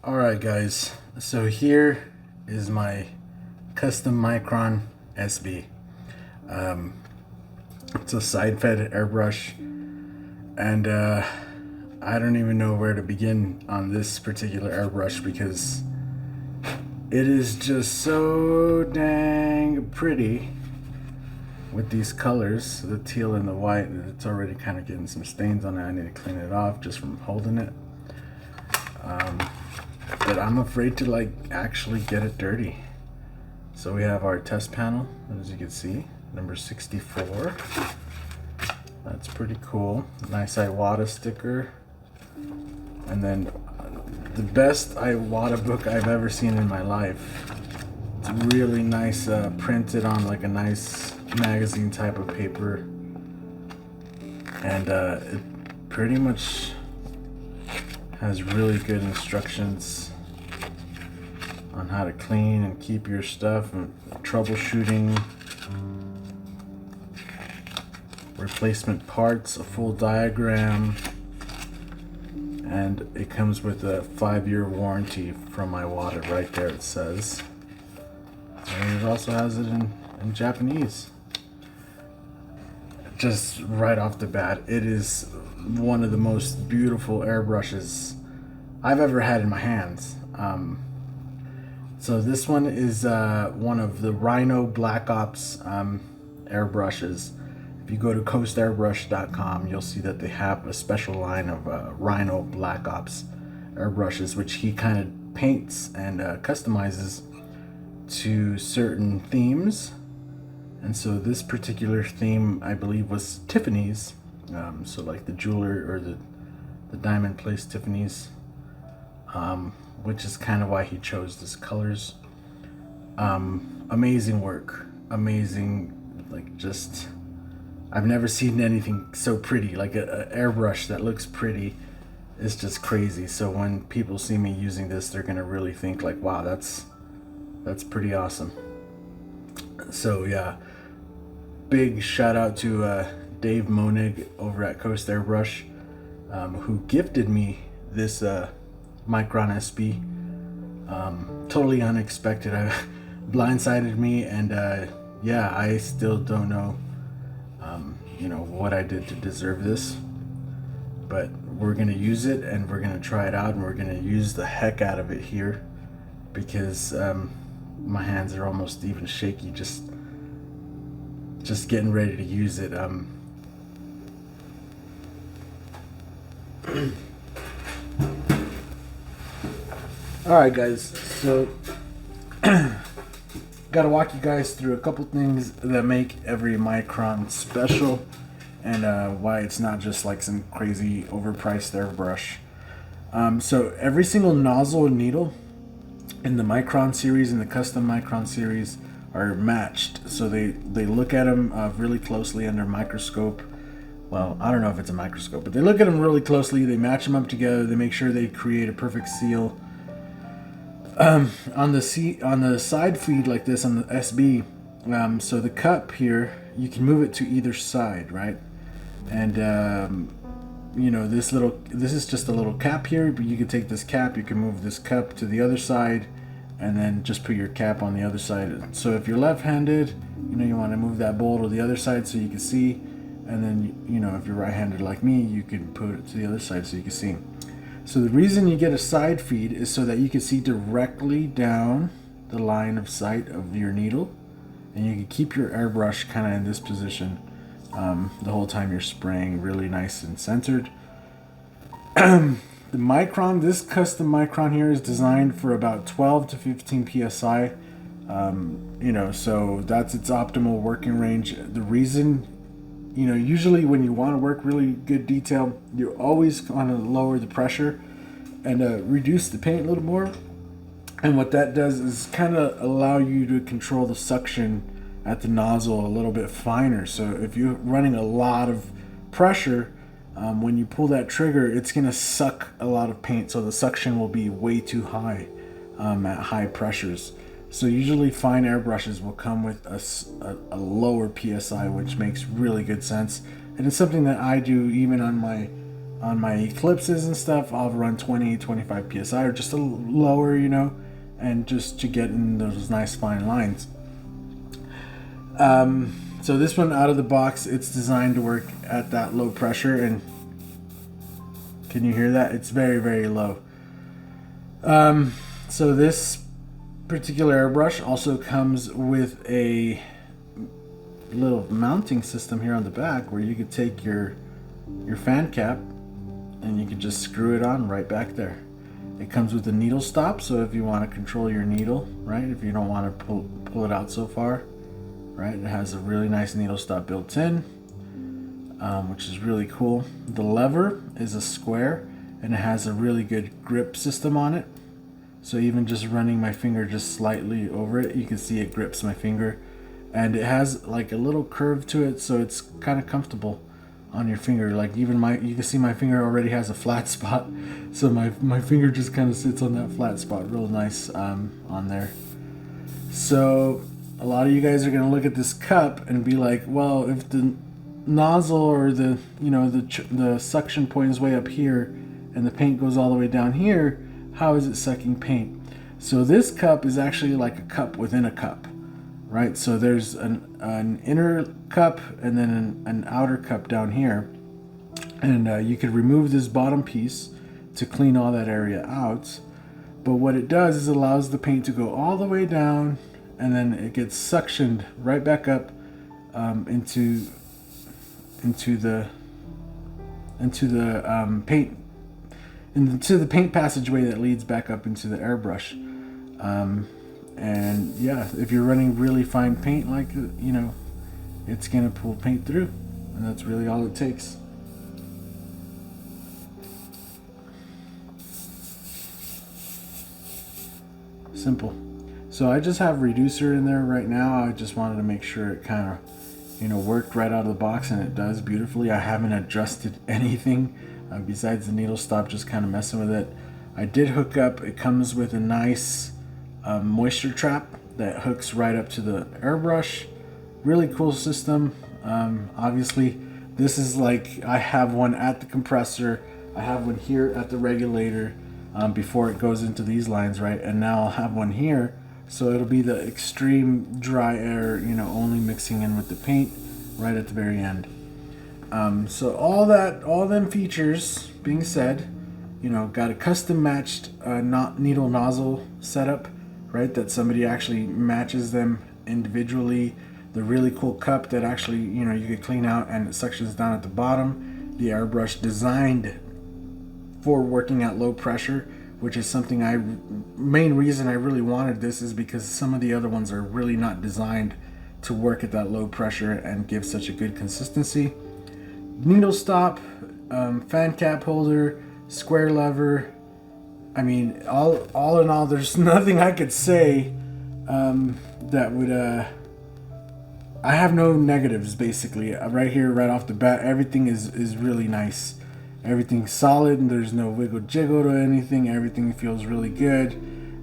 Alright guys, so here is my custom Micron SB. It's a side-fed airbrush, and I don't even know where to begin on this particular airbrush because it is just so dang pretty with these colors, the teal and the white. It's already kind of getting some stains on it. I need to clean it off just from holding it. But I'm afraid to like actually get it dirty. So we have our test panel, as you can see, number 64. That's pretty cool. Nice Iwata sticker. And then the best Iwata book I've ever seen in my life. It's really nice, printed on like a nice magazine type of paper. And it pretty much has really good instructions on how to clean and keep your stuff, and troubleshooting, replacement parts, a full diagram, and it comes with a 5-year warranty from Iwata. Right there it says, and it also has it in Japanese. Just right off the bat, it is one of the most beautiful airbrushes I've ever had in my hands. So this one is one of the Rhino Black Ops airbrushes. If you go to coastairbrush.com, you'll see that they have a special line of Rhino Black Ops airbrushes, which he kind of paints and customizes to certain themes. And so this particular theme, I believe, was Tiffany's. So like the jeweler or the diamond place Tiffany's, which is kind of why he chose these colors. Amazing work, amazing, like just, I've never seen anything so pretty. Like a airbrush that looks pretty is just crazy. So when people see me using this, they're gonna really think like, wow, that's pretty awesome. So yeah, big shout out to Dave Monig over at Coast Airbrush, who gifted me this Micron SB. Totally unexpected. Blindsided me, and yeah, I still don't know what I did to deserve this, but we're gonna use it and we're gonna try it out, and we're gonna use the heck out of it here because my hands are almost even shaky just getting ready to use it. Alright guys, so gotta walk you guys through a couple things that make every Micron special, and why it's not just like some crazy overpriced airbrush. So every single nozzle and needle in the Micron series and the custom Micron series are matched. So they look at them really closely under a microscope. Well, I don't know if it's a microscope, but they look at them really closely. They match them up together. They make sure they create a perfect seal. On the side feed like this on the SB, so the cup here, you can move it to either side, right? And this is just a little cap here, but you can take this cap, you can move this cup to the other side, and then just put your cap on the other side. So if you're left-handed, you want to move that bowl to the other side so you can see, and then if you're right-handed like me, you can put it to the other side so you can see. So the reason you get a side feed is so that you can see directly down the line of sight of your needle, and you can keep your airbrush kind of in this position the whole time you're spraying, really nice and centered. The Micron, this custom Micron here is designed for about 12 to 15 psi. So that's its optimal working range. The reason, usually when you want to work really good detail, you always want to lower the pressure and reduce the paint a little more. And what that does is kind of allow you to control the suction at the nozzle a little bit finer. So if you're running a lot of pressure, when you pull that trigger, it's going to suck a lot of paint. So the suction will be way too high at high pressures. So usually fine airbrushes will come with a lower PSI, which makes really good sense. And it's something that I do even on on my eclipses and stuff, I'll run 20, 25 psi or just a little lower, you know, and just to get in those nice fine lines. So this one out of the box, it's designed to work at that low pressure, and can you hear that? It's very, very low. So this particular airbrush also comes with a little mounting system here on the back where you could take your fan cap and you could just screw it on right back there. It comes with a needle stop, so if you want to control your needle, right, if you don't want to pull it out so far, right, it has a really nice needle stop built in, which is really cool. The lever is a square and it has a really good grip system on it, so even just running my finger just slightly over it, you can see it grips my finger, and it has like a little curve to it, so it's kind of comfortable on your finger. Like even you can see my finger already has a flat spot, so my finger just kind of sits on that flat spot real nice on there. So a lot of you guys are going to look at this cup and be like, well, if the nozzle or the, you know, the suction point is way up here and the paint goes all the way down here, how is it sucking paint? So this cup is actually like a cup within a cup, right? So there's an inner cup and then an outer cup down here, and you could remove this bottom piece to clean all that area out. But what it does is allows the paint to go all the way down, and then it gets suctioned right back up into the paint passageway that leads back up into the airbrush. And yeah, if you're running really fine paint, like, you know, it's gonna pull paint through, and that's really all it takes. Simple. So I just have reducer in there right now. I just wanted to make sure it kind of, you know, worked right out of the box, and it does beautifully. I haven't adjusted anything besides the needle stop, just kind of messing with it. I did hook up, it comes with a nice moisture trap that hooks right up to the airbrush. Really cool system. Obviously this is like, I have one at the compressor, I have one here at the regulator before it goes into these lines, right? And now I'll have one here, so it'll be the extreme dry air, you know, only mixing in with the paint right at the very end. So all them features being said, you know, got a custom matched needle nozzle setup, right? That somebody actually matches them individually. The really cool cup that actually, you know, you could clean out and it suctions down at the bottom. The airbrush designed for working at low pressure, which is something main reason I really wanted this is because some of the other ones are really not designed to work at that low pressure and give such a good consistency. Needle stop, fan cap holder, square lever. I mean, all in all, there's nothing I could say that would I have no negatives. Basically right here, right off the bat, everything is really nice. Everything's solid and there's no wiggle jiggle to anything. Everything feels really good,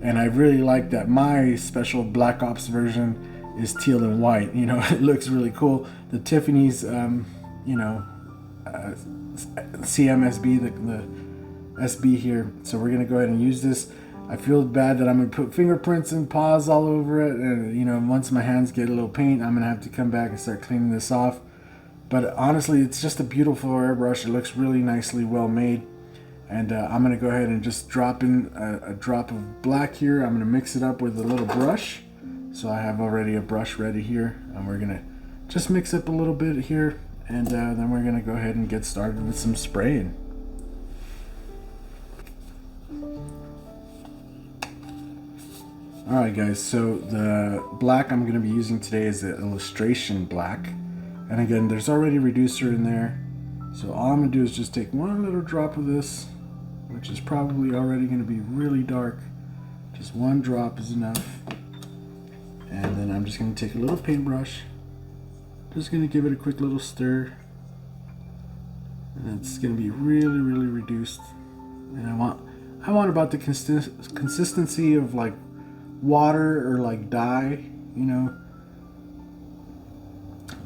and I really like that my special Black Ops version is teal and white. You know, it looks really cool. The Tiffany's you know, CMSB, the SB here. So we're gonna go ahead and use this. I feel bad that I'm gonna put fingerprints and paws all over it, and you know, once my hands get a little paint, I'm gonna have to come back and start cleaning this off. But honestly, it's just a beautiful airbrush. It looks really nicely well made, and I'm gonna go ahead and just drop in a drop of black here. I'm gonna mix it up with a little brush. So I have already a brush ready here, and we're gonna just mix up a little bit here, and then we're gonna go ahead and get started with some spraying. Alright guys, so the black I'm going to be using today is the illustration black, and again there's already reducer in there, so all I'm going to do is just take one little drop of this, which is probably already going to be really dark. Just one drop is enough, and then I'm just going to take a little paintbrush, just going to give it a quick little stir, and it's going to be really, really reduced. And I want about the consistency of like water or like dye, you know,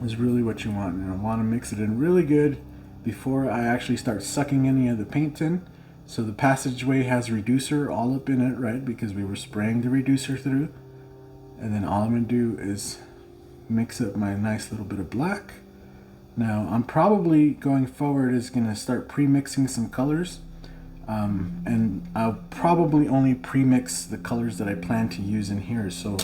is really what you want. And I want to mix it in really good before I actually start sucking any of the paint in. So the passageway has reducer all up in it, right? Because we were spraying the reducer through. And then all I'm gonna do is mix up my nice little bit of black. Now I'm probably going forward is gonna start pre-mixing some colors. And I'll probably only pre-mix the colors that I plan to use in here. So,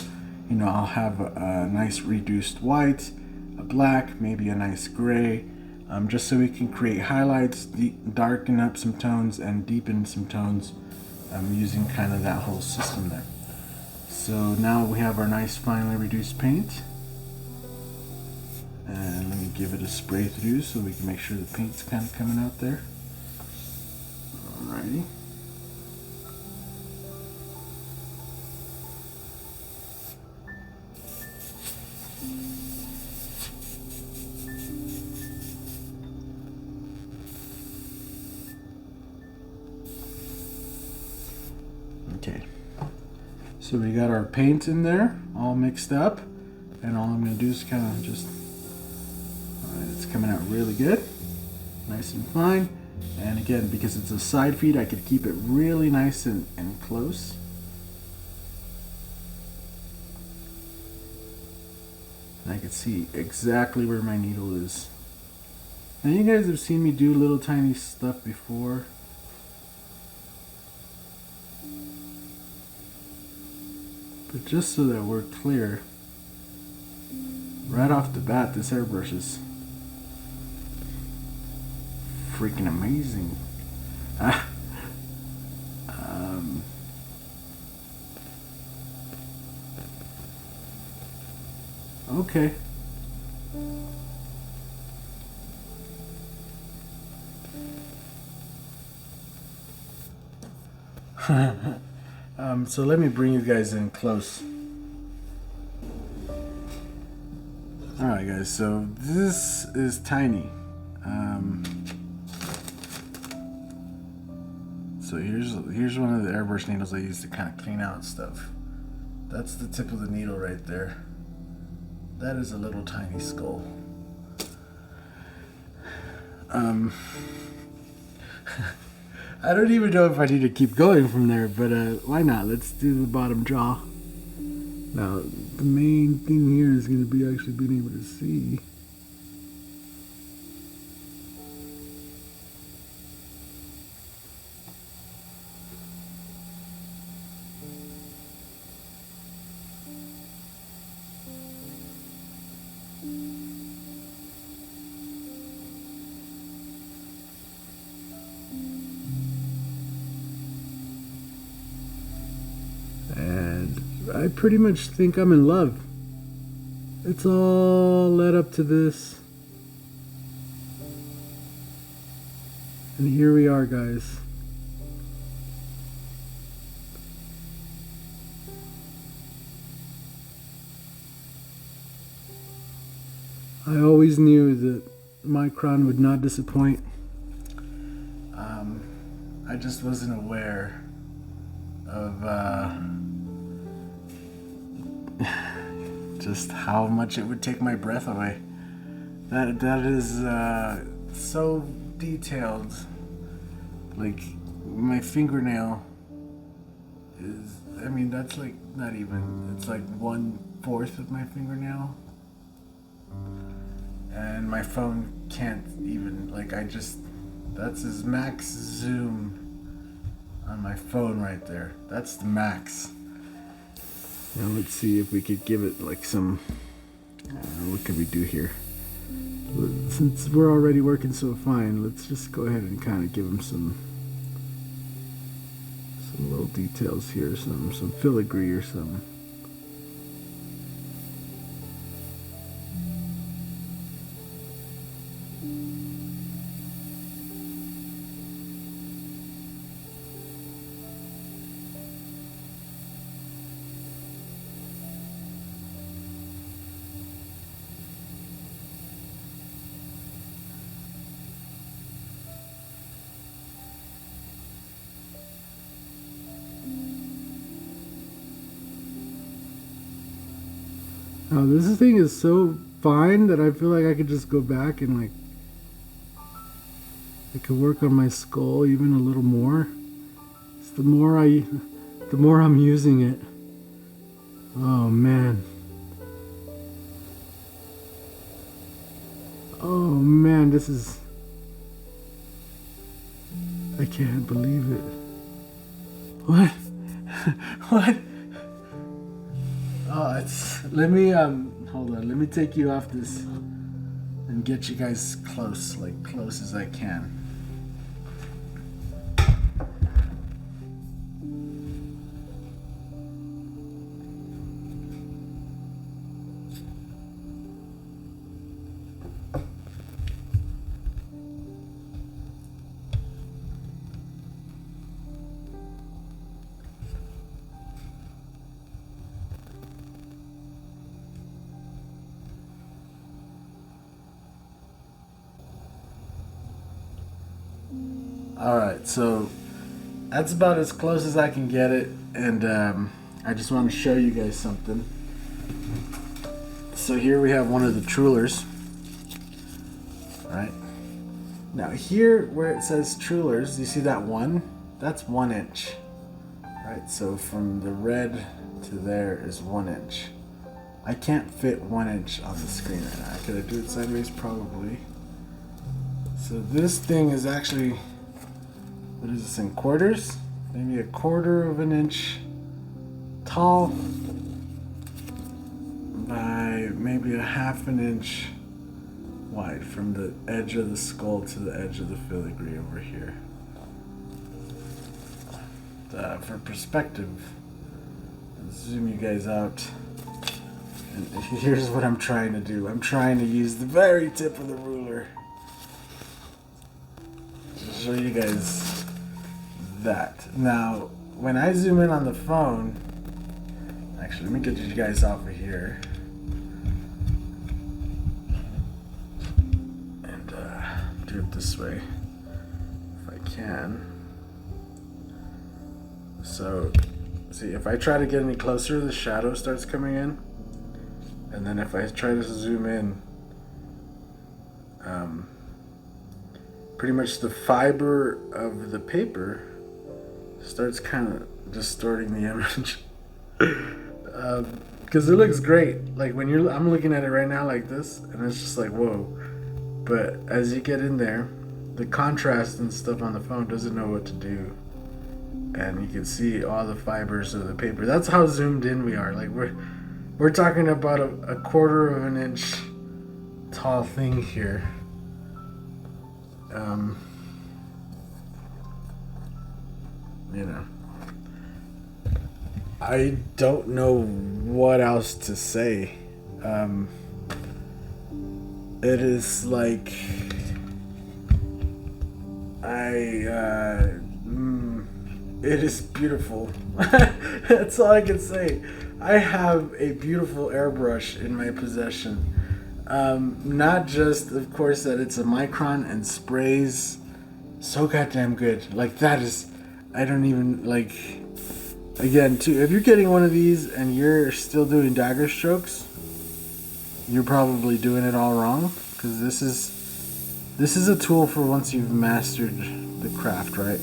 you know, I'll have a nice reduced white, a black, maybe a nice gray, just so we can create highlights, darken up some tones, and deepen some tones, using kind of that whole system there. So now we have our nice finely reduced paint. And let me give it a spray through so we can make sure the paint's kind of coming out there. Alrighty. Okay. So we got our paint in there, all mixed up, and all I'm going to do is kind of just, alright, it's coming out really good, nice and fine. And again, because it's a side feed, I could keep it really nice and close. And I can see exactly where my needle is. Now you guys have seen me do little tiny stuff before. But just so that we're clear, right off the bat, this airbrush is freaking amazing. Okay. So let me bring you guys in close. Alright guys, so this is tiny. So here's one of the airbrush needles I use to kind of clean out stuff. That's the tip of the needle right there. That is a little tiny skull. I don't even know if I need to keep going from there, but why not? Let's do the bottom jaw. Now, the main thing here is going to be actually being able to see. I pretty much think I'm in love. It's all led up to this. And here we are, guys. I always knew that Micron would not disappoint. I just wasn't aware of just how much it would take my breath away. That is so detailed. Like my fingernail is, I mean, that's like not even, it's like 1/4 of my fingernail. And my phone can't even, like, that's his max zoom on my phone right there. That's the max. Now let's see if we could give it like some, what could we do here? Since we're already working so fine, let's just go ahead and kind of give him some little details here, some filigree or something. Now this thing is so fine that I feel like I could just go back and like I could work on my skull even a little more. It's the more I'm using it. Oh man. Oh man, this is, I can't believe it. What? What? Oh, let me hold on, let me take you off this and get you guys close, like close as I can. Alright, so that's about as close as I can get it, and I just want to show you guys something. So here we have one of the Trulers. Right now here where it says Trulers, you see that one? That's 1 inch. Right, so from the red to there is 1 inch. I can't fit 1 inch on the screen right now. Could I do it sideways? Probably. So this thing is actually, what is this, in quarters? Maybe 1/4 of an inch tall by maybe 1/2 an inch wide from the edge of the skull to the edge of the filigree over here. For perspective, I'll zoom you guys out. And here's what I'm trying to do. I'm trying to use the very tip of the ruler to show you guys that. Now, when I zoom in on the phone, actually, let me get you guys over here. And do it this way, if I can. So, see, if I try to get any closer, the shadow starts coming in. And then if I try to zoom in, pretty much the fiber of the paper starts kind of distorting the image. Because it looks great. Like when I'm looking at it right now like this, and it's just like, whoa. But as you get in there, the contrast and stuff on the phone doesn't know what to do. And you can see all the fibers of the paper. That's how zoomed in we are. Like we're talking about a 1/4 of an inch tall thing here. You know, I don't know what else to say. It is like it is beautiful. That's all I can say. I have a beautiful airbrush in my possession. Not just, of course, that it's a Micron and sprays so goddamn good. Like that is, I don't even like. Again, too, if you're getting one of these and you're still doing dagger strokes, you're probably doing it all wrong. Because this is a tool for once you've mastered the craft, right?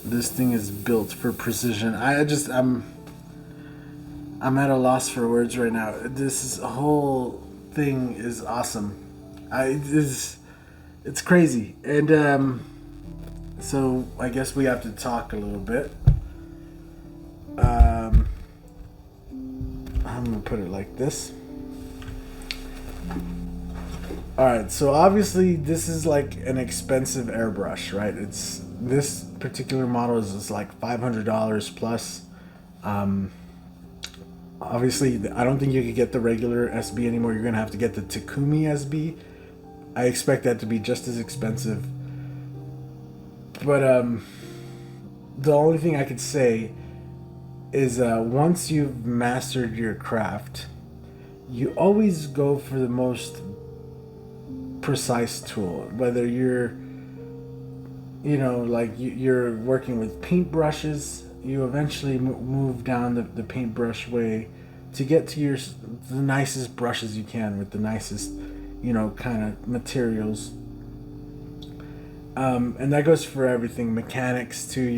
This thing is built for precision. I'm at a loss for words right now. This whole thing is awesome. It's crazy. And so I guess we have to talk a little bit. I'm gonna put it like this. Alright, so obviously this is like an expensive airbrush, right? This particular model is like $500 plus. Obviously, I don't think you could get the regular SB anymore. You're gonna have to get the Takumi SB. I expect that to be just as expensive. But the only thing I could say is once you've mastered your craft, you always go for the most precise tool. Whether you're, like you're working with paintbrushes, you eventually move down the paintbrush way to get to the nicest brushes you can with the nicest, kind of materials. And that goes for everything, mechanics too.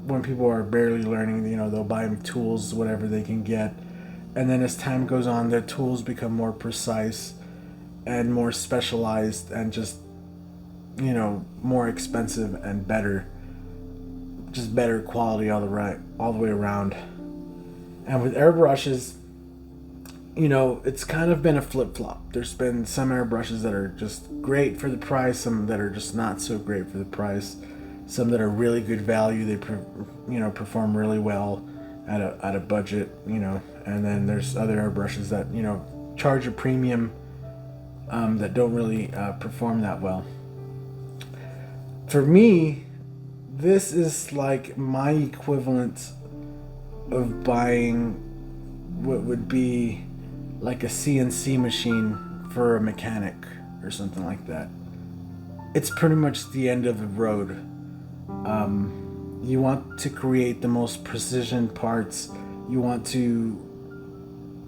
When people are barely learning, they'll buy tools, whatever they can get. And then as time goes on, their tools become more precise and more specialized and just, more expensive and better. Just better quality all the way around. And with airbrushes, it's kind of been a flip-flop. There's been some airbrushes that are just great for the price, some that are just not so great for the price, some that are really good value. They perform really well at a budget, and then there's other airbrushes that charge a premium, that don't really perform that well. For me, this is like my equivalent of buying what would be like a CNC machine for a mechanic or something like that. It's pretty much the end of the road. You want to create the most precision parts. You want to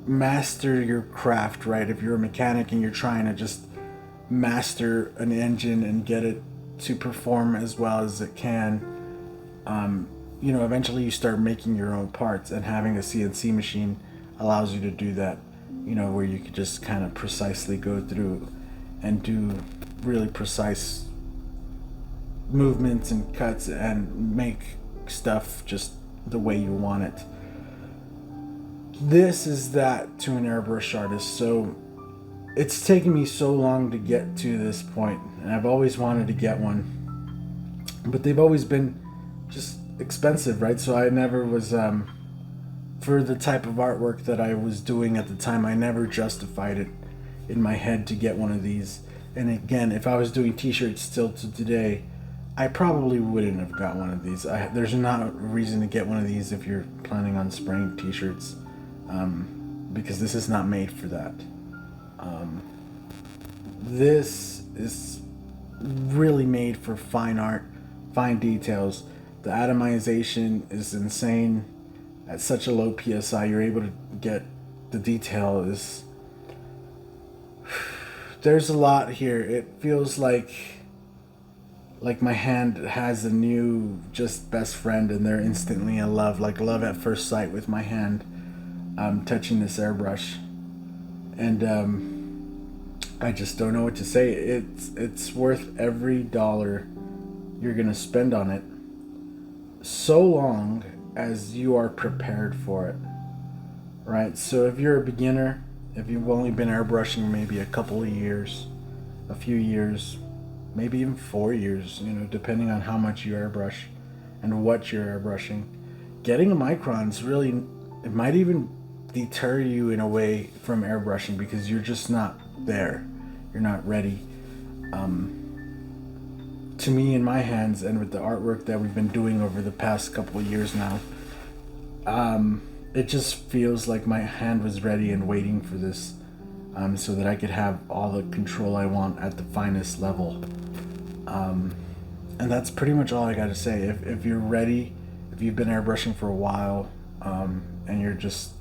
master your craft, right? If you're a mechanic and you're trying to just master an engine and get it to perform as well as it can, eventually you start making your own parts, and having a CNC machine allows you to do that, where you could just kind of precisely go through and do really precise movements and cuts and make stuff just the way you want it. This is that to an airbrush artist. So it's taken me so long to get to this point, and I've always wanted to get one, but they've always been just expensive, right? So I never was, for the type of artwork that I was doing at the time, I never justified it in my head to get one of these. And again, if I was doing t-shirts still to today, I probably wouldn't have got one of these. There's not a reason to get one of these if you're planning on spraying t-shirts, because this is not made for that. This is really made for fine art, fine details. The atomization is insane. At such a low PSI, you're able to get the detail is... There's a lot here. It feels like my hand has a new just best friend, and they're instantly in love, like love at first sight with my hand touching this airbrush. And I just don't know what to say. It's worth every dollar you're gonna spend on it, so long as you are prepared for it, right? So if you're a beginner, if you've only been airbrushing maybe a couple of years, a few years, maybe even 4 years, depending on how much you airbrush and what you're airbrushing, getting a Micron is really, it might even deter you in a way from airbrushing, because you're just not there. You're not ready. To me, in my hands, and with the artwork that we've been doing over the past couple of years now, it just feels like my hand was ready and waiting for this, so that I could have all the control I want at the finest level. And that's pretty much all I got to say. If you're ready, if you've been airbrushing for a while, and you're just,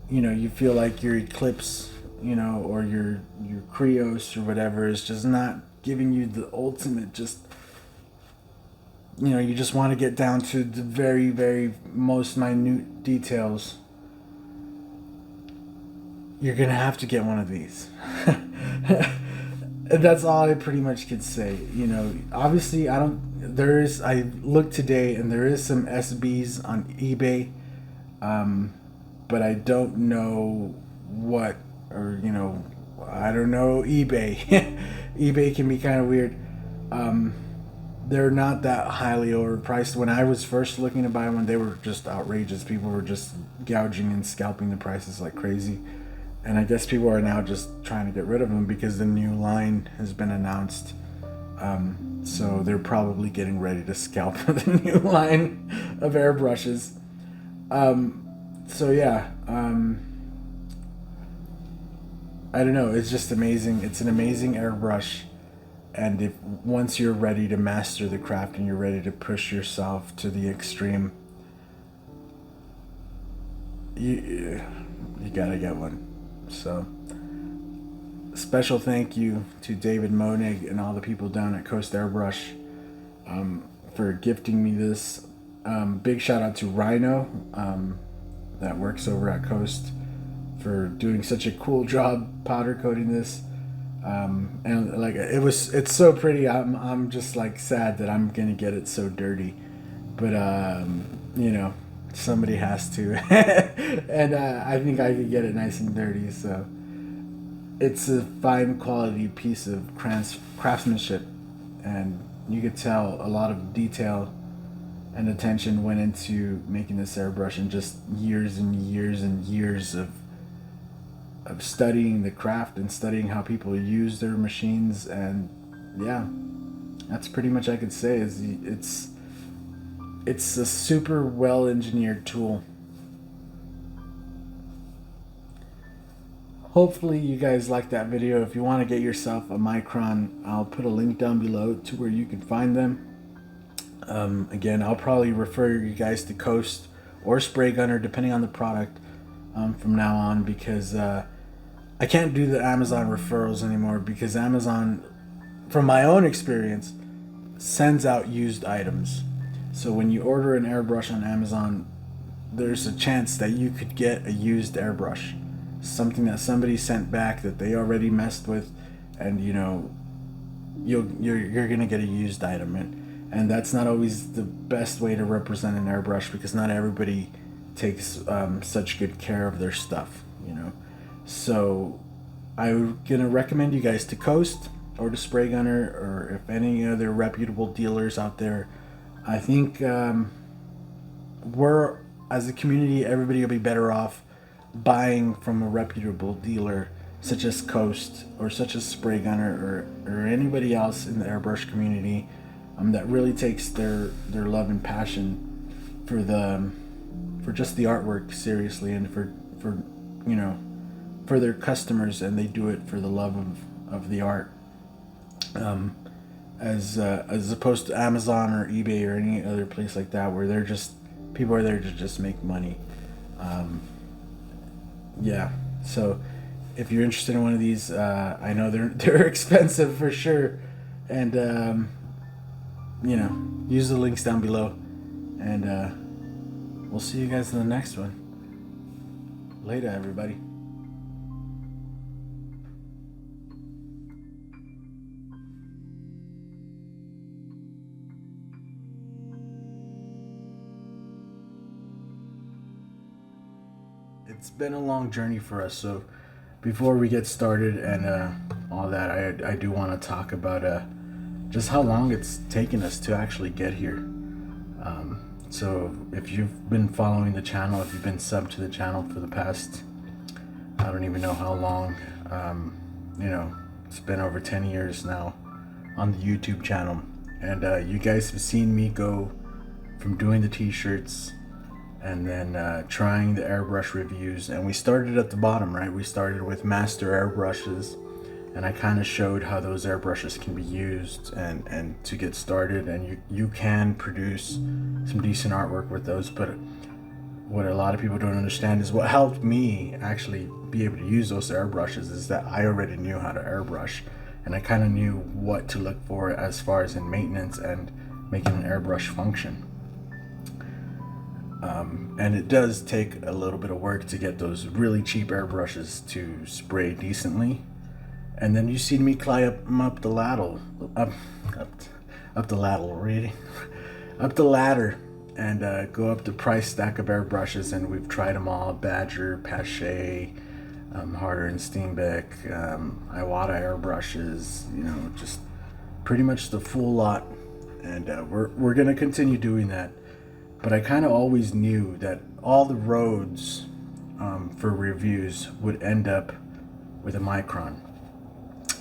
you feel like your Eclipse, or your Creos or whatever is just not giving you the ultimate, just, you just want to get down to the very, very most minute details, you're gonna have to get one of these. That's all I pretty much could say. Obviously I looked today and there is some SBs on eBay, but I don't know what, or I don't know eBay. eBay can be kind of weird. They're not that highly overpriced. When I was first looking to buy one, they were just outrageous. People were just gouging and scalping the prices like crazy. And I guess people are now just trying to get rid of them because the new line has been announced. So they're probably getting ready to scalp the new line of airbrushes. So yeah, I don't know. It's just amazing. It's an amazing airbrush, and if once you're ready to master the craft and you're ready to push yourself to the extreme, you gotta get one. So special thank you to David Monig and all the people down at Coast Airbrush for gifting me this. Big shout out to Rhino that works over at Coast for doing such a cool job powder coating this. And like it's so pretty. I'm just like sad that I'm gonna get it so dirty, but you know, somebody has to, and I think I could get it nice and dirty. So it's a fine quality piece of craftsmanship, and you could tell a lot of detail and attention went into making this airbrush, and just years and years and years of studying the craft and studying how people use their machines. And yeah, that's pretty much I could say is it's a super well engineered tool. Hopefully you guys like that video. If you want to get yourself a Micron, I'll put a link down below to where you can find them. Again, I'll probably refer you guys to Coast or Spray Gunner depending on the product from now on, because I can't do the Amazon referrals anymore, because Amazon, from my own experience, sends out used items. So when you order an airbrush on Amazon, there's a chance that you could get a used airbrush, something that somebody sent back that they already messed with, and you know, you're gonna get a used item, and that's not always the best way to represent an airbrush, because not everybody takes such good care of their stuff, you know. So I'm gonna recommend you guys to Coast or to Spray Gunner, or if any other reputable dealers out there. I think we're, as a community, everybody will be better off buying from a reputable dealer such as Coast or such as Spray Gunner, or anybody else in the airbrush community that really takes their love and passion for just the artwork seriously, and for you know, for their customers, and they do it for the love of the art, as opposed to Amazon or eBay or any other place like that, where they're just, people are there to just make money. Yeah, so if you're interested in one of these, I know they're expensive for sure, and you know, use the links down below, and we'll see you guys in the next one. Later, everybody. It's been a long journey for us, so before we get started and all that, I do want to talk about just how long it's taken us to actually get here. So if you've been following the channel, if you've been subbed to the channel for the past, I don't even know how long, you know, it's been over 10 years now on the YouTube channel, and you guys have seen me go from doing the t-shirts and then trying the airbrush reviews, and we started at the bottom, right? We started with master airbrushes, and I kind of showed how those airbrushes can be used and to get started, and you can produce some decent artwork with those. But what a lot of people don't understand is what helped me actually be able to use those airbrushes is that I already knew how to airbrush, and I kind of knew what to look for as far as in maintenance and making an airbrush function. And it does take a little bit of work to get those really cheap airbrushes to spray decently. And then you see me climb up the ladder, up the ladder, really, up the ladder, and go up the price stack of airbrushes. And we've tried them all: Badger, Pache, Harder and Steenbeck, Iwata airbrushes. You know, just pretty much the full lot. And we're gonna continue doing that. But I kind of always knew that all the roads for reviews would end up with a Micron.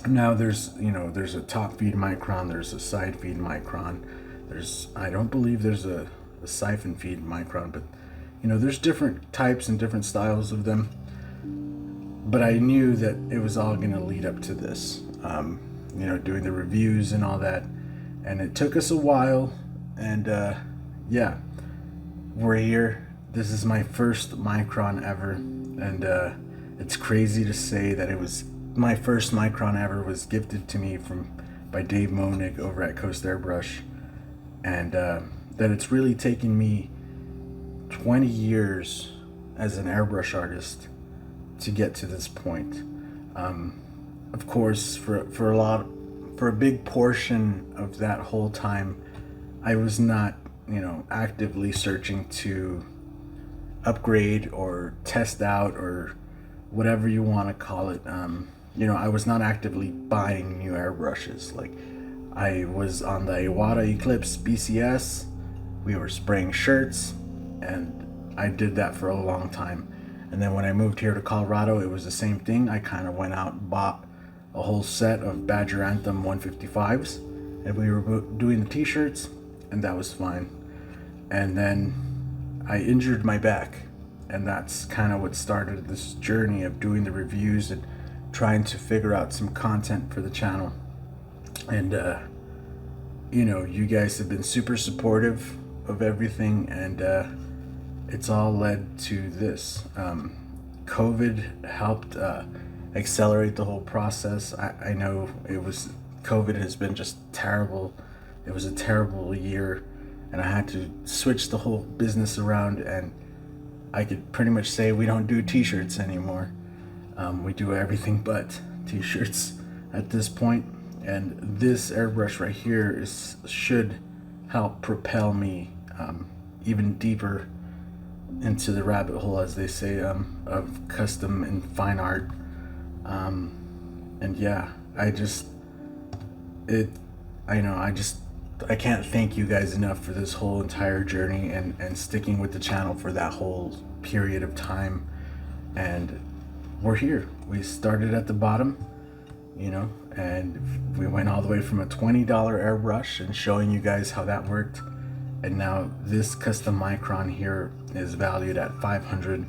Now there's a top feed Micron, there's a side feed Micron, I don't believe there's a siphon feed Micron, but You know, there's different types and different styles of them, but I knew that it was all going to lead up to this, you know, doing the reviews and all that. And it took us a while, and yeah, we're here. This is my first Micron ever, and it's crazy to say that it was my first Micron ever was gifted to me by Dave Monig over at Coast Airbrush, and that it's really taken me 20 years as an airbrush artist to get to this point. Of course, for a big portion of that whole time, I was not, you know, actively searching to upgrade or test out or whatever you want to call it. You know, I was not actively buying new airbrushes. Like, I was on the Iwata Eclipse BCS. We were spraying shirts, and I did that for a long time. And then when I moved here to Colorado, it was the same thing. I kind of went out and bought a whole set of Badger Anthem 155s, and we were doing the t-shirts, and that was fine. And then I injured my back, and that's kind of what started this journey of doing the reviews and trying to figure out some content for the channel. And you know, you guys have been super supportive of everything, and it's all led to this. COVID helped accelerate the whole process. I know COVID has been just terrible. It was a terrible year, and I had to switch the whole business around, and I could pretty much say we don't do t-shirts anymore. We do everything but t-shirts at this point, and this airbrush right here should help propel me even deeper into the rabbit hole, as they say, of custom and fine art. And yeah, I can't thank you guys enough for this whole entire journey and sticking with the channel for that whole period of time. And we're here. We started at the bottom, you know, and we went all the way from a $20 airbrush and showing you guys how that worked. And now this custom Micron here is valued at $515.